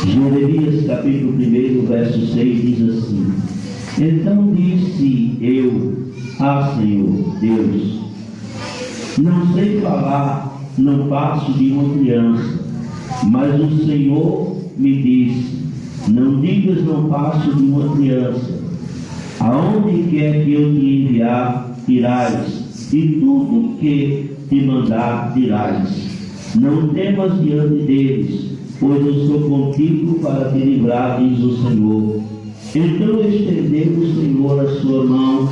Jeremias capítulo 1, verso 6 diz assim: Então disse eu, Senhor Deus, não sei falar, não passo de uma criança. Mas o Senhor me disse: não digas não passo de uma criança. Aonde quer que eu te enviar, irás, e tudo que te mandar dirás. Não temas diante deles, pois eu sou contigo para te livrar, diz o Senhor. Então estendeu o Senhor a sua mão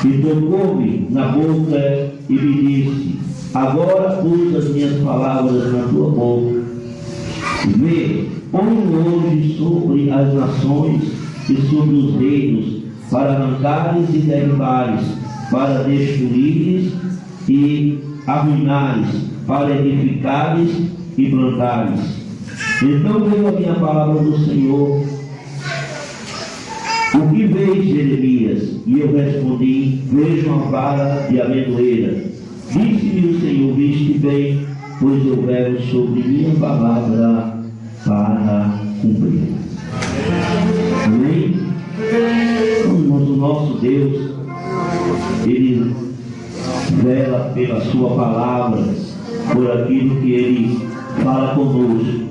e tocou-me na boca e me disse: agora pus as minhas palavras na tua boca. Vê, põe hoje sobre as nações e sobre os reinos, para arrancares e derribares, para destruires e arruinares, para edificares e plantares. Então veio a minha palavra do Senhor: o que vês, Jeremias? E eu respondi: vejo uma vara de amendoeira. Disse-me o Senhor: viste bem, pois eu velo sobre minha palavra para cumprir. Amém? Irmãos, o nosso Deus, Ele vela pela sua palavra, por aquilo que Ele fala conosco.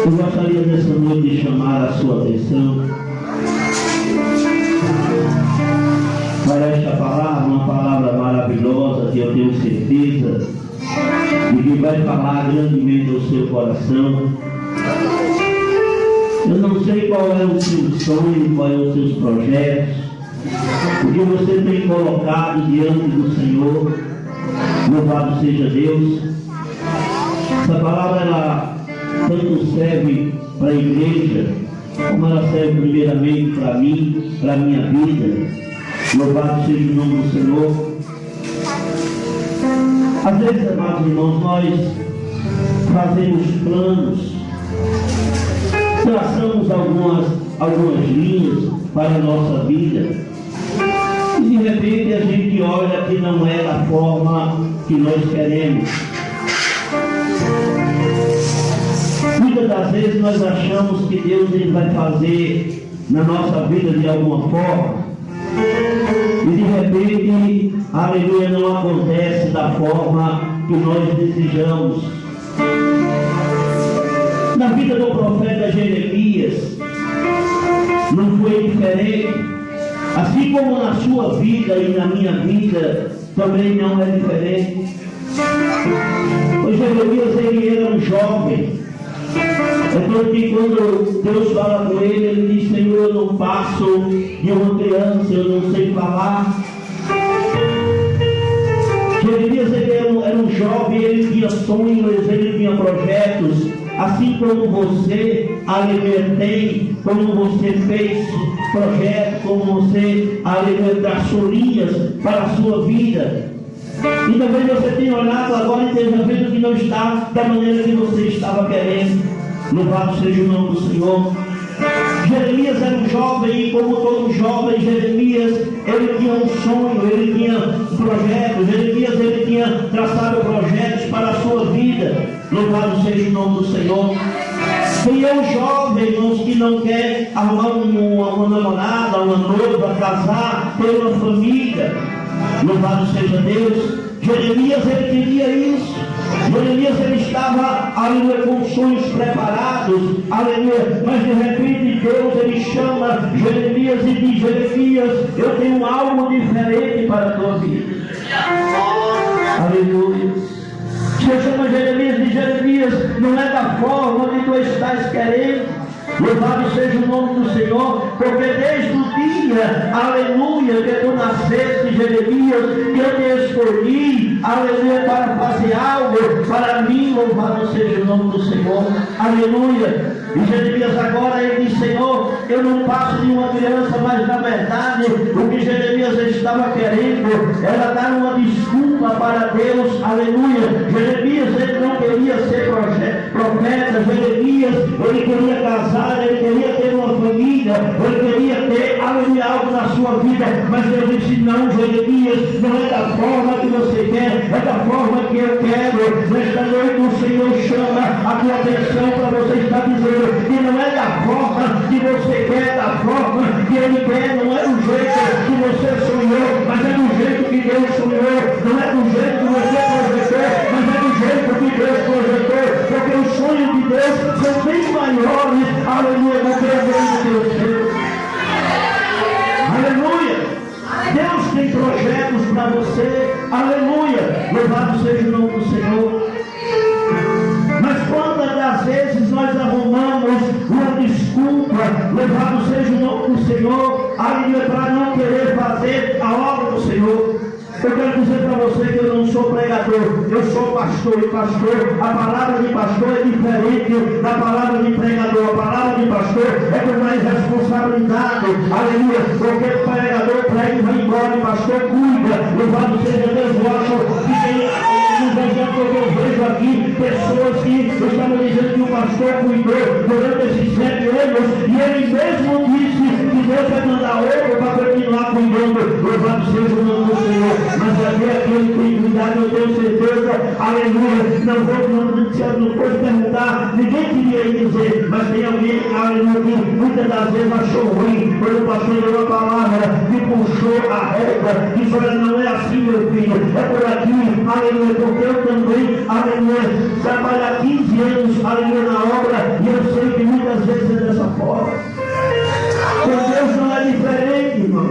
Eu gostaria nessa noite de chamar a sua atenção para esta palavra, uma palavra maravilhosa que eu tenho certeza de que vai falar grandemente ao seu coração. Eu não sei qual é o seu sonho, qual é os seus projetos, o que você tem colocado diante do Senhor. Louvado seja Deus. Essa palavra, ela tanto serve para a igreja, como ela serve primeiramente para mim, para a minha vida. Louvado seja o nome do Senhor. Às vezes, amados irmãos, nós fazemos planos, traçamos algumas linhas para a nossa vida, e de repente a gente olha que não é da forma que nós queremos. Muitas das vezes nós achamos que Deus ele vai fazer na nossa vida de alguma forma, e de repente, aleluia, não acontece da forma que nós desejamos. Na vida do profeta Jeremias não foi diferente, assim como na sua vida e na minha vida também não é diferente. Pois Jeremias ele era um jovem. Então que quando Deus fala com ele, ele diz: Senhor, eu não passo de uma criança, eu não sei falar. Jeremias ele era um jovem, ele tinha sonhos, ele tinha projetos, assim como você, aleluia, tem, como você fez projetos, como você, aleluia, traçou linhas para a sua vida. E também você tem olhado agora e esteja vendo que não está da maneira que você estava querendo. Louvado seja o nome do Senhor. Jeremias era um jovem, e como todo jovem, Jeremias ele tinha um sonho, ele tinha um projeto. Jeremias ele tinha traçado projetos para a sua vida. Louvado seja o nome do Senhor. Quem é um jovem, irmãos, que não quer arrumar uma namorada, uma noiva, casar, ter uma família? Louvado seja Deus. Jeremias ele queria isso. Jeremias ele estava, aleluia, com sonhos preparados, aleluia, mas de repente Deus ele chama Jeremias e diz: Jeremias, eu tenho algo diferente para a tua vida. Aleluia. Deus chama Jeremias e diz: Jeremias, não é da forma que tu estás querendo. Louvado seja o nome do Senhor, porque desde o dia, aleluia, que tu nasceste, Jeremias, que eu te escolhi, aleluia, para fazer algo para mim. Louvado seja o nome do Senhor, aleluia. E Jeremias agora ele diz: Senhor, eu não passo de uma criança, mas na verdade o que Jeremias estava querendo era dar uma desculpa para Deus, aleluia. Jeremias ele não queria ser profeta, Jeremias ele queria casar, ele queria ter uma família, ele queria ter, aleluia, algo na sua vida, mas Deus disse: não, Jeremias, não é da forma que você quer, é da forma que eu quero. Nesta noite o Senhor chama a tua atenção para você fazer, e não é da forma que você quer, da forma que Ele quer, não é do jeito que você sonhou, mas é do jeito que Deus sonhou, não é do jeito que você projetou, mas é do jeito que Deus projetou, porque os sonhos de Deus são bem maiores, aleluia, do que o Deus seu. Aleluia! Deus tem projetos para você, aleluia! Louvado seja o nome do Senhor. Mas quantas das vezes nós arrumamos uma desculpa, louvado seja o nome do Senhor, aleluia, para não querer fazer a obra do Senhor. Eu quero dizer para você que eu não sou pregador, eu sou pastor, e pastor, a palavra de pastor é diferente da palavra de pregador. A palavra de pastor é com mais responsabilidade, aleluia, porque o pregador prega e vai embora, e pastor cuida, louvado seja Deus. Eu acho que tem uns exemplos que eu vejo aqui, pessoas que estavam dizendo que o pastor cuidou durante esses 7 anos, e ele mesmo disse que Deus vai mandar outro para continuar cuidando, louvado seja o nome do Senhor. Mas aquele que tem cuidado, eu tenho certeza, aleluia, não pode perguntar, ninguém queria dizer, mas tem alguém, aleluia, que muitas das vezes achou ruim, quando o pastor deu uma palavra, que puxou a régua, disse, olha, não é assim, meu filho, é por aqui, aleluia, porque eu também, aleluia, trabalho há 15 anos, aleluia, na obra, e eu sei que muitas vezes é dessa forma. Com Deus não é diferente, irmão.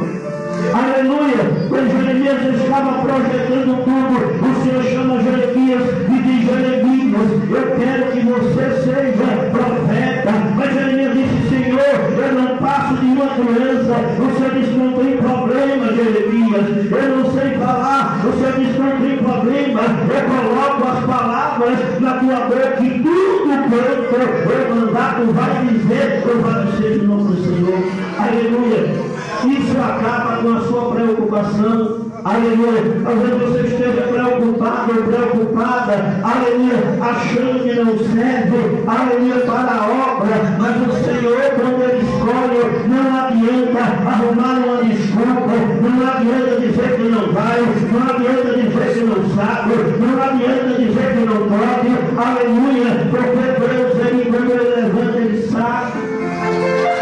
Aleluia, quando Jeremias estava projetando tudo, o Senhor chama Jeremias e diz, Jeremias, eu quero que você seja profeta. Mas Jeremias disse, Senhor, eu não passo de uma criança. O Senhor disse, não tem problema, Jeremias, eu não sei falar. O Senhor disse, não tem problema, eu coloco as palavras na tua boca e tudo quanto eu mandar, tu vai dizer, louvado seja o nome do Senhor. Aleluia. Isso acaba com a sua preocupação, aleluia. Talvez você esteja preocupado ou preocupada, aleluia, achando que não serve, aleluia, para a obra, mas o Senhor, quando Ele escolhe, não adianta arrumar uma desculpa, não adianta dizer que não vai, não adianta dizer que não sabe, não adianta dizer que não pode, aleluia, porque Deus, Ele, quando Ele levanta, Ele sabe.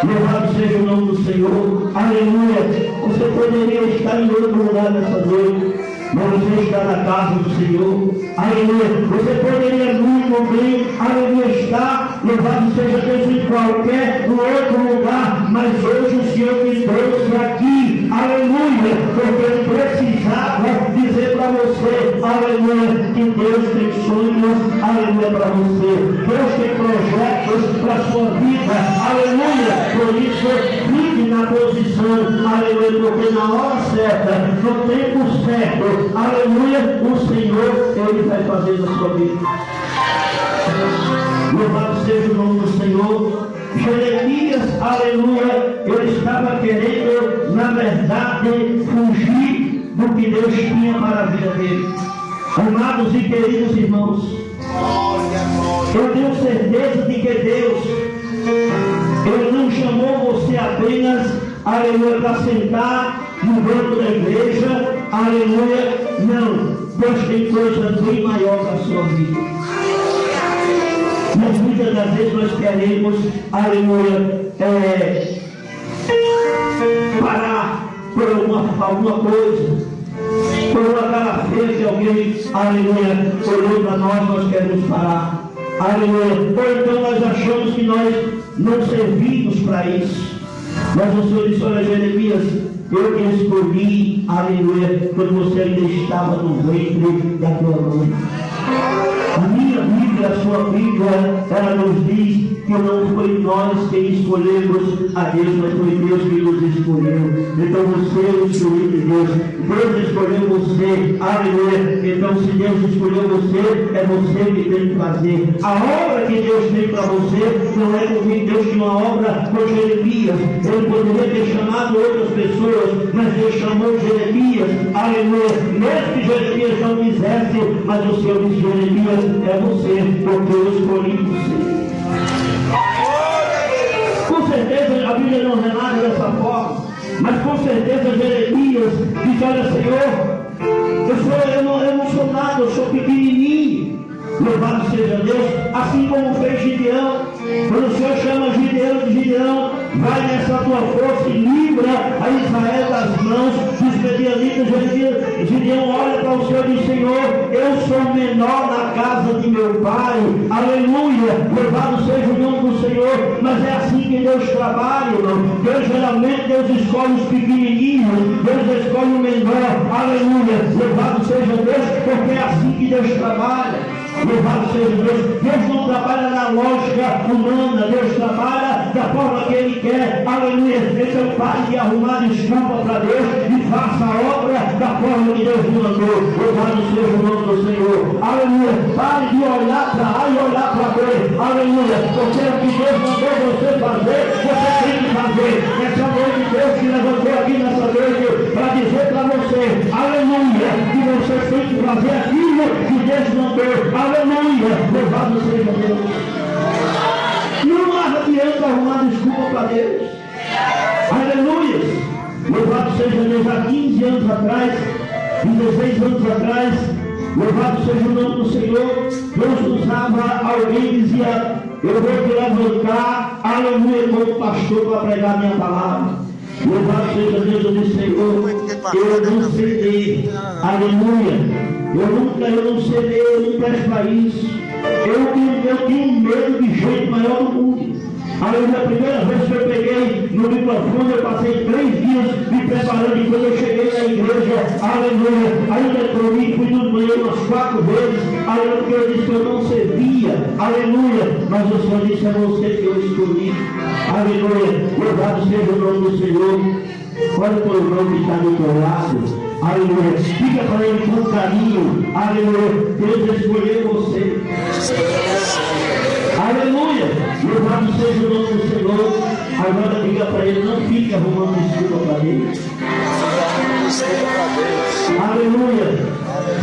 Louvado seja o nome do Senhor, aleluia. Você poderia estar em outro lugar nessa noite, mas você está na casa do Senhor, aleluia. Você poderia muito bem, aleluia, estar, louvado seja Deus, em qualquer outro lugar, mas hoje o Senhor me trouxe aqui, aleluia, porque Ele precisava dizer para você, aleluia, que Deus tem sonhos, aleluia, para você. Deus tem projetos para a sua vida, aleluia. Por isso, fique na posição, aleluia, porque na hora certa, no tempo certo, aleluia, o Senhor, Ele vai fazer na sua vida. Louvado seja o nome do Senhor. Jeremias, aleluia, ele estava querendo, na verdade, fugir do que Deus tinha para a vida dele. Amados e queridos irmãos, eu tenho certeza de que Deus, Ele não chamou você apenas, aleluia, para sentar no banco da igreja, aleluia, não. Deus tem coisas bem maiores na sua vida. Mas muitas das vezes nós queremos, aleluia, parar por alguma coisa, por uma cara feia que alguém, aleluia, olhou para nós queremos parar, aleluia. Ou então nós achamos que nós não servimos para isso. Mas o Senhor disse, olha, Jeremias, eu te escolhi, aleluia, quando você ainda estava no ventre da tua mãe. A minha Bíblia, a sua Bíblia, ela nos diz que não foi nós quem escolhemos a Deus, mas foi Deus que nos escolheu. Então você é o escolhido de Deus. Deus escolheu você, aleluia. Então se Deus escolheu você, é você que tem que fazer. A obra que Deus tem para você não é comigo. Deus tinha uma obra com Jeremias. Ele poderia ter chamado outras pessoas, mas Deus chamou Jeremias, aleluia. Mesmo que Jeremias não quisesse, mas o Senhor disse, Jeremias, é você, porque eu escolhi você. Com certeza a Bíblia não relata dessa forma, mas com certeza Jeremias disse, olha, Senhor, eu não sou nada, eu sou pequenininho, louvado seja Deus, assim como fez Gideão. Quando o Senhor chama Gideão, vai nessa tua força e livra a Israel das mãos dos medianitas. Gideão olha para o Senhor e diz: Senhor, eu sou menor na casa de meu pai, aleluia, louvado seja o nome do Senhor. Mas é assim que Deus trabalha, irmão. Deus escolhe os pequenininhos, Deus escolhe o menor, aleluia, louvado seja Deus, porque é assim que Deus trabalha. Louvado seja Deus. Deus não trabalha na lógica humana, Deus trabalha da forma que Ele quer, aleluia. Então pare de arrumar desculpa para Deus e faça a obra da forma que Deus mandou. Louvado seja o nome do Senhor, aleluia. Pare de olhar para lá e olhar para Deus, aleluia. Porque o que Deus mandou você fazer, você tem que fazer. Essa noite Deus te levantou aqui nessa noite para dizer para você, aleluia, que você tem que fazer aquilo que Deus mandou. Aleluia, louvado seja Deus. Não adianta arrumar desculpa para Deus. Aleluia, louvado seja Deus. Há 15 anos atrás, 16 anos atrás, louvado seja o nome do Senhor, Deus usava alguém e dizia: eu vou te levantar, aleluia, como pastor para pregar minha palavra. Louvado seja Deus. Eu disse: Senhor, eu não sei ler, aleluia. Eu não sei ler, eu não presto para isso. Eu tenho medo de gente maior do mundo. Aleluia, a primeira vez que eu peguei no microfone, eu passei 3 dias me preparando. E quando eu cheguei na igreja, aleluia, ainda comi, fui no banheiro umas 4 vezes. Aleluia, porque eu disse que eu não servia. Aleluia, mas o Senhor disse: é você que eu escolhi. Aleluia, louvado seja o nome do Senhor. Olha o teu irmão que está do teu lado. Aleluia, fica para ele com carinho. Aleluia, Deus escolheu você. Aleluia, louvado seja o nome do Senhor. Agora diga para ele: não fique arrumando desculpa para Deus. Aleluia.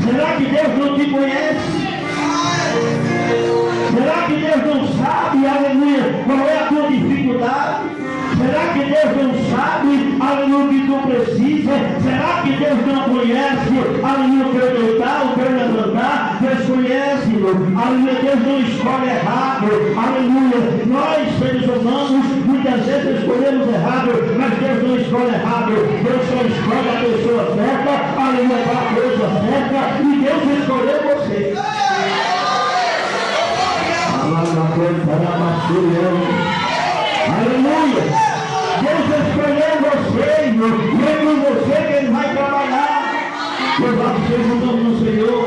Será que Deus não te conhece? Será que Deus não sabe, aleluia, qual é a tua dificuldade? Será que Deus não sabe, aleluia, o que tu precisa? Será que Deus não conhece, aleluia, o teu deitar, o teu levantar? Deus conhece, aleluia. Deus não escolhe errado, aleluia. Nós, seres humanos, muitas vezes escolhemos errado, mas Deus não escolhe errado. Deus só escolhe a pessoa certa, aleluia, para a coisa certa, e Deus escolheu você. Aleluia. Deus escolheu você, e é com você que Ele vai trabalhar. Louvado seja o nome do Senhor.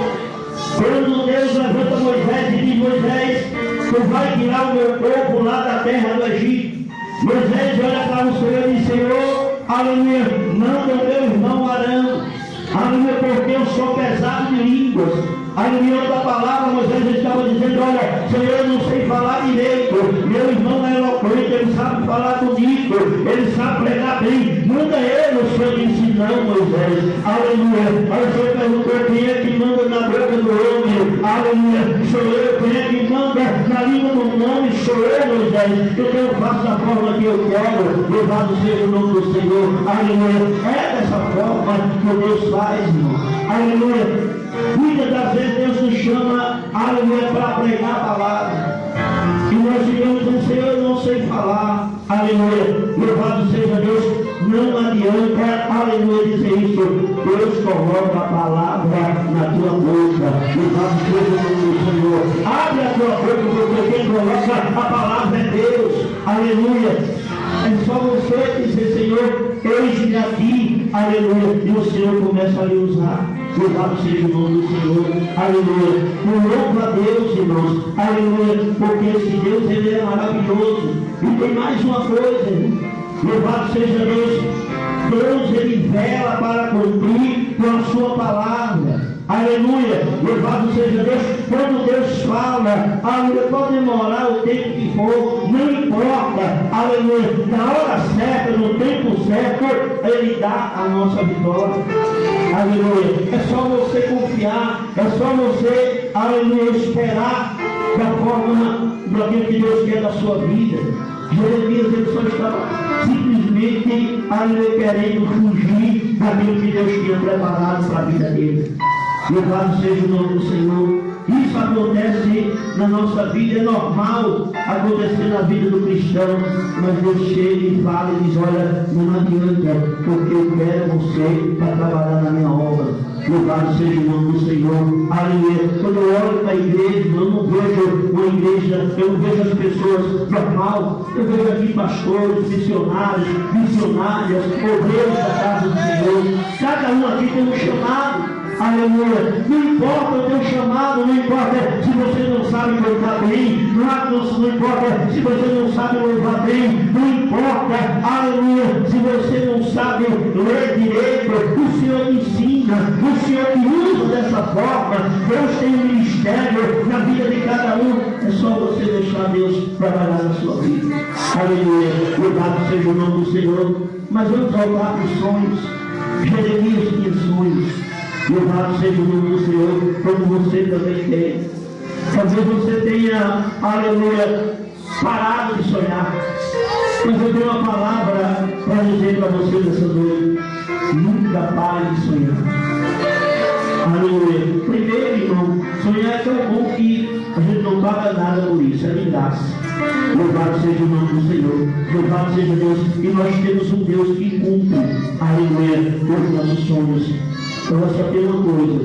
Quando Deus levanta Moisés e diz: Moisés, tu vai tirar o meu povo lá da terra do Egito. Moisés olha para o Senhor e diz: Senhor, aleluia, manda o meu irmão Arão, aleluia, porque eu sou pesado de línguas. Aleluia, outra palavra, Moisés estava dizendo: olha, Senhor, eu não sei falar direito, meu irmão é eloquente, ele sabe falar bonito, ele sabe pregar bem, manda ele. O Senhor disse: não, Moisés, aleluia. Aí o Senhor perguntou: quem é que manda na boca do homem? Aleluia, sou eu. Quem é que manda na língua do homem? Sou eu, Moisés. Então eu faço da forma que eu quero. Louvado seja o nome do Senhor. Aleluia. É dessa forma que Deus faz, irmão. Aleluia. Muitas das vezes Deus nos chama, aleluia, para pregar a palavra. E nós digamos: Senhor, eu não sei falar. Aleluia. Louvado seja Deus. Não adianta, aleluia, dizer isso. Deus coloca a palavra na tua boca. Louvado seja o nome do Senhor. Abre a tua boca, porque quem coloca a palavra é Deus. Aleluia. É só você dizer: Senhor, eis-me aqui, aleluia, e o Senhor começa a lhe usar. Louvado seja o nome do Senhor, aleluia. Louva a Deus, irmãos, aleluia, porque esse Deus, Ele é maravilhoso. E tem mais uma coisa, louvado seja Deus. Deus, Ele vela para cumprir com a sua palavra. Aleluia, louvado seja Deus. Quando Deus fala, aleluia, pode demorar o tempo que for, não importa, aleluia, na hora certa, no tempo certo, Ele dá a nossa vitória. Aleluia, é só você confiar, é só você, aleluia, esperar da forma daquilo que Deus quer da sua vida. Jeremias, ele só estava simplesmente, aleluia, querendo fugir daquilo que Deus tinha preparado para a vida dele. Louvado seja o nome do Senhor. Isso acontece na nossa vida, é normal acontecer na vida do cristão, mas Deus chega e fala e diz: olha, não adianta, porque eu quero você para trabalhar na minha obra. Louvado seja o nome do Senhor. Aleluia. Quando eu olho para a igreja, eu não vejo uma igreja, eu não vejo as pessoas normal. Eu vejo aqui pastores, missionários, missionárias, obreiros da casa do Senhor. Cada um aqui tem um chamado. Aleluia. Não importa o teu chamado, não importa se você não sabe cantar bem, não importa se você não sabe louvar bem, não importa, aleluia, se você não sabe ler direito, o Senhor ensina, o Senhor te usa dessa forma. Deus tem um ministério na vida de cada um. É só você deixar Deus trabalhar na sua vida. Aleluia. Louvado seja o nome do Senhor. Mas vamos voltar para os sonhos. Jeremias tinha sonhos. Louvado seja o nome do Senhor, como você também tem. Talvez você tenha, aleluia, parado de sonhar. Mas eu tenho uma palavra para dizer para você nessa noite: nunca pare de sonhar. Aleluia. Primeiro, irmão, sonhar é tão bom que a gente não paga nada por isso, é de graça. Louvado seja o nome do Senhor, louvado seja Deus. E nós temos um Deus que cumpre, aleluia, os nossos sonhos. Então só tem uma coisa: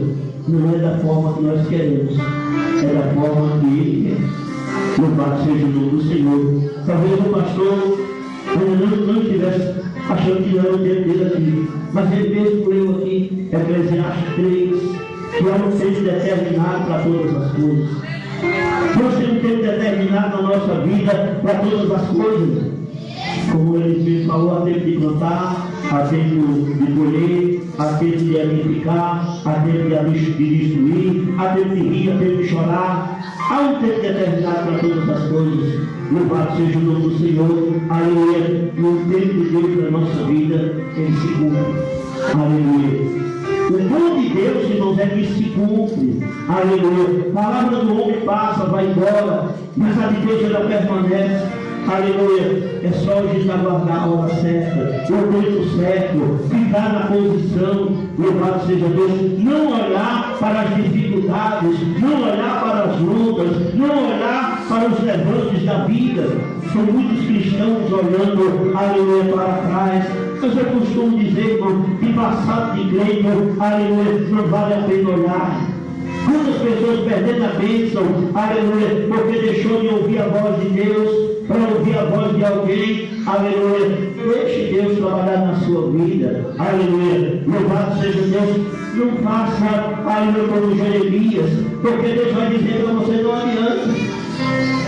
não é da forma que nós queremos, é da forma que Ele quer. Louvado seja o nome do Senhor. Talvez o pastor não estivesse achando que não era o tempo dele aqui, mas ele mesmo leu aqui Eclesiastes 3, que é um tempo determinado para todas as coisas. Deus tem um tempo determinado na nossa vida para todas as coisas. Como ele mesmo falou, há tempo de plantar, há tempo de colher, há tempo de edificar, há tempo de destruir, há tempo de rir, há tempo de chorar. Há um tempo determinado para todas as coisas. Louvado seja o nome do Senhor. Aleluia. No tempo de Deus na nossa vida, Ele se cumpre. Aleluia. O bom de Deus, irmãos, é que se cumpre. Aleluia. A palavra do homem passa, vai embora, mas a de Deus ela permanece. Aleluia. É só a gente aguardar a hora certa, o tempo certo, ficar na posição. Louvado seja Deus. Não olhar para as dificuldades, não olhar para as lutas, não olhar para os levantes da vida. São muitos cristãos olhando, aleluia, para trás. Mas eu costumo dizer, irmão, que passado de crente, aleluia, não vale a pena olhar. Quantas pessoas perdendo a bênção, aleluia, porque deixou de ouvir a voz de Deus para ouvir a voz de alguém, aleluia. Deixe Deus trabalhar na sua vida, aleluia. Louvado seja Deus. Não faça, aleluia, como Jeremias, porque Deus vai dizer para você: não adianta.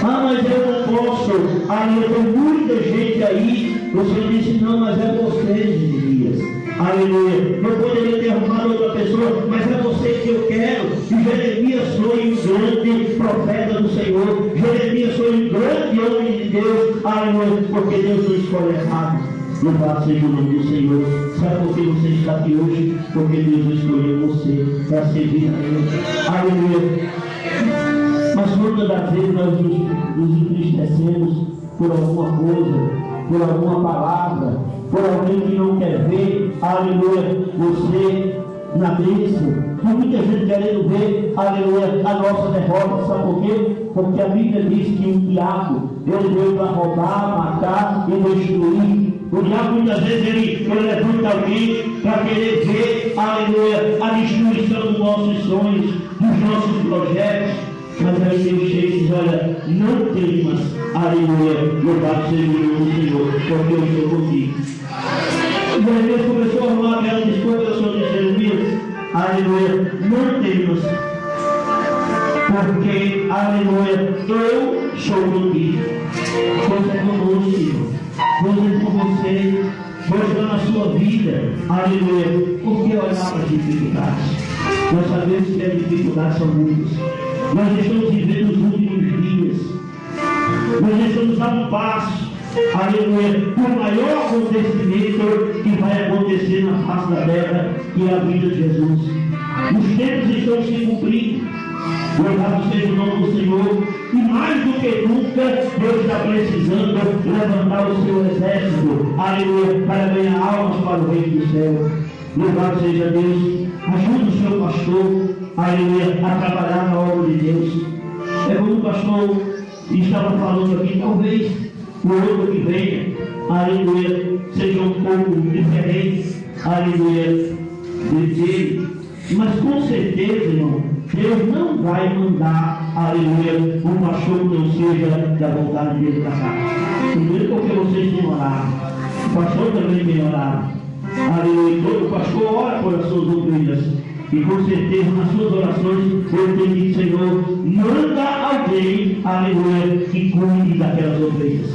Ah, mas eu não posso, aleluia, tem muita gente aí. Você disse: não, mas é você, Jeremias. Aleluia. Eu poderia ter arrumado outra pessoa, mas é você que eu quero. E Jeremias foi um grande profeta do Senhor. Jeremias foi um grande homem de Deus. Aleluia. Porque Deus não escolhe errado. Louvado seja o nome do Senhor. Sabe por que você está aqui hoje? Porque Deus escolheu você para servir a Ele. Aleluia. Mas muitas das vezes nós nos entristecemos por alguma coisa, por alguma palavra, por alguém que não quer ver, aleluia, você na bênção. Tem muita gente querendo ver, aleluia, a nossa derrota. Sabe por quê? Porque a Bíblia diz que o diabo, ele veio para roubar, matar e destruir. O diabo muitas vezes ele levanta alguém para querer ver, aleluia, a destruição dos nossos sonhos, dos nossos projetos. Mas aí Deus chega e diz: olha, não temas, aleluia, louvado seja o nome do Senhor, porque eu estou contigo. Jeremias começou a arrumar aquela desculpa do Senhor de Jeremias: aleluia, não temas, porque, aleluia, eu sou contigo. Deus é conosco, irmão. Deus é com você. Deus está na sua vida, aleluia. Por que olhar para as dificuldades? Nós sabemos que as dificuldades são muitas. Nós estamos vivendo os últimos dias. Nós estamos a um passo, aleluia, do maior acontecimento que vai acontecer na face da terra, que é a vida de Jesus. Os tempos estão se cumprindo. Louvado seja o nome do Senhor. E mais do que nunca, Deus está precisando levantar o seu exército, aleluia, para ganhar almas para o reino do céu. Louvado seja Deus. Ajude o seu pastor. aleluia, a trabalhar na obra de Deus. É como o pastor estava falando aqui, talvez o outro que venha, aleluia, seja um pouco diferente, aleluia, dele, mas com certeza, irmão, Deus não vai mandar, aleluia, um pastor que não seja da vontade dele para cá. Primeiro porque vocês têm orado, o pastor também tem orado, aleluia, o pastor ora por as suas ovelhas, e com certeza nas suas orações ele tem dito: Senhor, manda alguém, aleluia, que cuide daquelas ovelhas,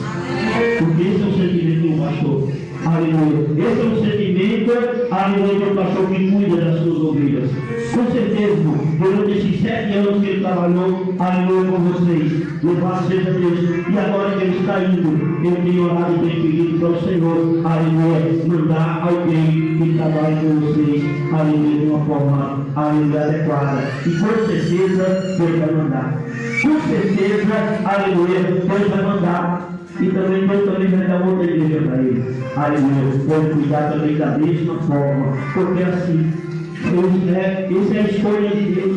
porque esse é o sentimento do pastor. Aleluia. Esse é o sentimento, aleluia, do pastor que cuida das suas ovelhas. Com certeza, durante esses 7 anos que ele trabalhou, aleluia, com vocês, louvado seja Deus. E agora que ele está indo, eu tenho orado e tenho pedido para o Senhor, aleluia, mandar alguém que trabalhe com vocês, aleluia, de uma forma, aleluia, adequada. E com certeza, Deus vai mandar. Com certeza, aleluia, Deus vai mandar. E também Deus também vai dar outra igreja para ele. Aleluia. Pode cuidar também da mesma forma. Porque assim, essa é a escolha de Deus.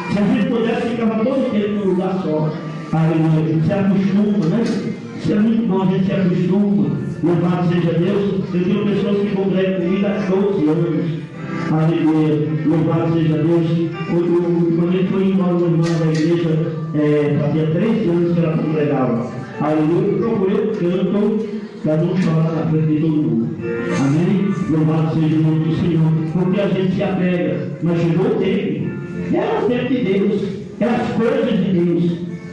Se a gente pudesse ficar todo o tempo num lugar só, aleluia, se acostuma, né? Isso é muito bom, a gente se acostuma. Louvado seja Deus. Eu tenho pessoas que congregam comigo há 12 anos. Aleluia. Louvado seja Deus. Quando ele foi embora no irmão da igreja, fazia 3 anos que ela congregava. Aleluia, eu procurei o canto, cada um chora na frente de todo mundo. Amém? Louvado seja o nome do Senhor, porque a gente se apega, mas chegou o tempo, era o tempo de Deus, era as coisas de Deus.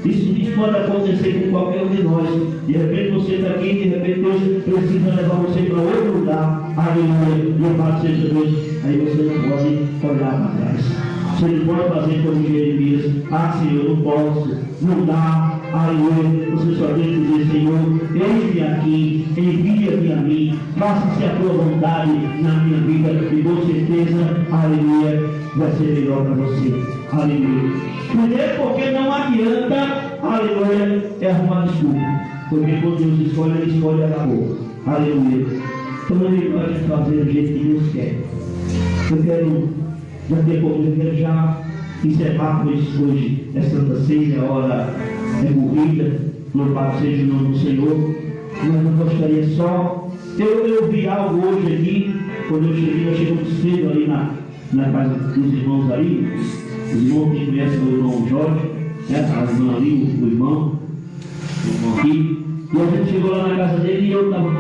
Isso pode acontecer com qualquer um de nós. De repente você está aqui, de repente Deus precisa levar você para outro lugar. Aleluia, louvado seja Deus. Aí você não pode olhar para trás. Você não pode fazer como Jeremias: ah, Senhor, não posso, não dá, aleluia. Você só tem que dizer: Senhor, eis-me aqui, envia-me a mim, faça-se a tua vontade na minha vida, e com certeza, aleluia, vai ser melhor para você, aleluia. Primeiro porque não adianta, aleluia, arrumar desculpa, porque quando Deus escolhe, ele escolhe e acabou, aleluia. Então não é melhor a gente fazer do jeito que Deus quer. Eu quero já ter como eu já encerrar, pois hoje é Santa Ceia, a hora é morrida, louvado seja o nome do Senhor. Mas eu gostaria só, eu vi algo hoje aqui, quando eu cheguei muito cedo ali na casa dos irmãos ali, os irmãos que conhecem o irmão Jorge, a irmã ali, o irmão aqui, e a gente chegou lá na casa dele e eu estava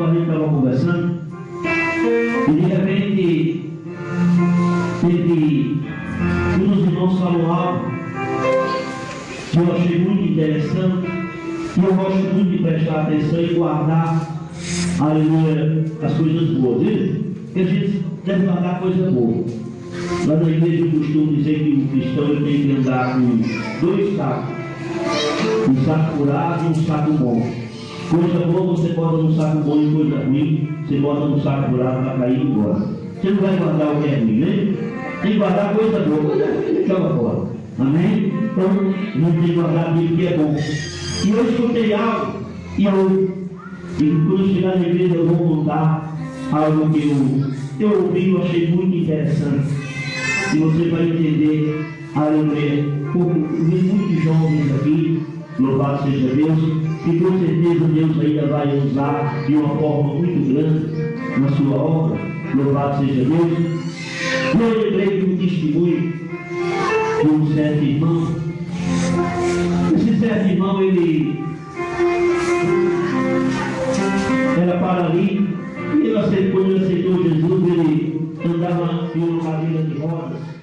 conversando, e de repente teve um dos irmãos falou algo que eu achei muito interessante, e eu gosto muito de prestar atenção e guardar, aleluia, as coisas boas, viu? Porque a gente deve guardar coisa boa. Lá na igreja eu costumo dizer que o cristão tem que andar com 2 sacos, um saco furado e um saco bom. Coisa boa você bota num saco bom e coisa ruim você bota num saco furado para cair e embora. Você não vai guardar o que é ruim, né? Tem que guardar coisa boa, coisa ruim joga fora. Amém? Então, não tem que guardar aquilo que é bom. E eu escutei algo, e quando chegar na igreja eu vou contar algo que eu ouvi e eu achei muito interessante. E você vai entender, aleluia, porque vi muitos jovens aqui, louvado seja Deus, e com certeza Deus ainda vai usar de uma forma muito grande na sua obra, louvado seja Deus. Eu lembrei de um testemunho de um certo irmão. Esse certo irmão, ele era paralítico, e quando ele aceitou Jesus, ele andava em uma cadeira de rodas.